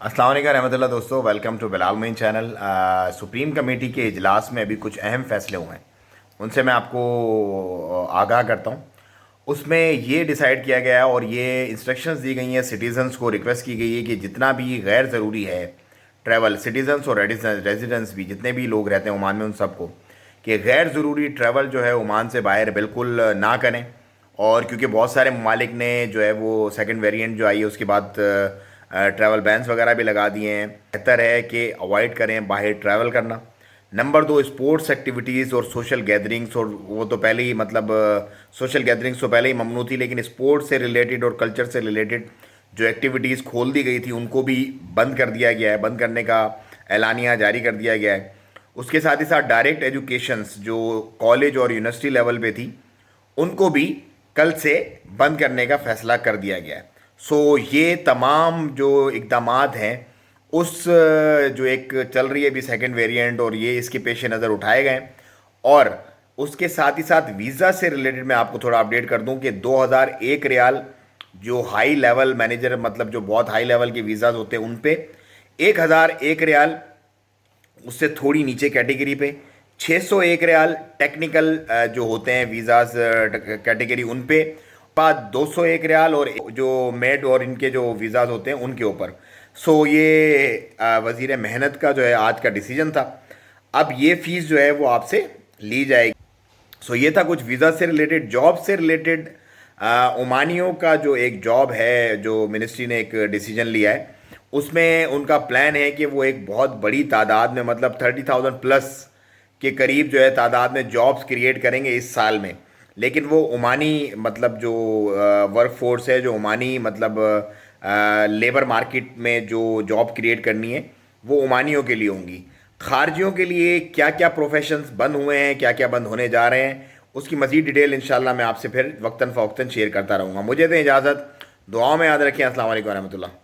अस्सलाम वालेकुम रहमतुल्लाह दोस्तों, welcome to Bilal Moin channel. Supreme committee के इजलास में अभी कुछ अहम फैसले हुए हैं, उनसे मैं आपको आगाह करता हूँ। उसमें ये डिसाइड किया गया है और ये इंस्ट्रक्शंस दी गई हैं, सिटीजन्स को रिक्वेस्ट की गई है कि जितना भी गैर ज़रूरी है ट्रैवल, सिटीजन्स और रेजिडेंट्स भी जितने भी लोग रहते हैं ओमान में, उन सबको कि गैर ज़रूरी ट्रैवल जो है ओमान से बाहर बिल्कुल ना करें। और क्योंकि बहुत सारे ममालिक ने जो है वो सेकंड वेरिएंट जो आई है उसके बाद ट्रैवल बैन्स वगैरह भी लगा दिए हैं। बेहतर है कि अवॉइड करें बाहर ट्रैवल करना। नंबर दो, स्पोर्ट्स एक्टिविटीज़ और सोशल गैदरिंग्स, और वो तो पहले ही मतलब सोशल गैदरिंग्स तो पहले ही ममनू थी, लेकिन स्पोर्ट्स से रिलेटेड और कल्चर से रिलेटेड जो एक्टिविटीज़ खोल दी गई थी उनको भी बंद कर दिया गया है, बंद करने का एलानिया जारी कर दिया गया है। उसके साथ ही साथ डायरेक्ट एजुकेशंस जो कॉलेज और यूनिवर्सिटी लेवल पे थी उनको भी कल से बंद करने का फैसला कर दिया गया है। सो ये तमाम जो इकदामात हैं उस जो एक चल रही है अभी सेकंड वेरिएंट, और ये इसके पेश नज़र उठाए गए। और उसके साथ ही साथ वीज़ा से रिलेटेड मैं आपको थोड़ा अपडेट कर दूं कि 2001 रियाल जो हाई लेवल मैनेजर, मतलब जो बहुत हाई लेवल के वीज़ाज होते हैं उन पे, 1001 रियाल उससे थोड़ी नीचे कैटेगरी पे 601 रियाल टेक्निकल जो होते हैं वीज़ाज कैटेगरी उन पे, बाद 201 रियाल और जो मेड और इनके जो वीज़ाज होते हैं उनके ऊपर। सो ये वज़ीर मेहनत का जो है आज का डिसीजन था। अब ये फ़ीस जो है वो आपसे ली जाएगी। सो ये था कुछ वीज़ा से रिलेटेड। जॉब से रिलेटेड ओमानियों का जो एक जॉब है जो मिनिस्ट्री ने एक डिसीजन लिया है, उसमें उनका प्लान है कि वो एक बहुत बड़ी तादाद में, मतलब 30,000 प्लस के करीब जो है तादाद में जॉब्स क्रिएट करेंगे इस साल में। लेकिन वो ओमानी मतलब जो वर्क फोर्स है, जो ओमानी मतलब लेबर मार्केट में जो जॉब क्रिएट करनी है वो ओमानियों के लिए होंगी। खारजियों के लिए क्या क्या प्रोफेशंस बंद हुए हैं, क्या क्या बंद होने जा रहे हैं, उसकी मज़ीद डिटेल इंशाल्लाह मैं आपसे फिर वक्तन फ़वक्तन शेयर करता रहूँगा। मुझे दें इजाज़त, दुआओं में याद रखें। अस्सलाम वालेकुम रहमतुल्लाह।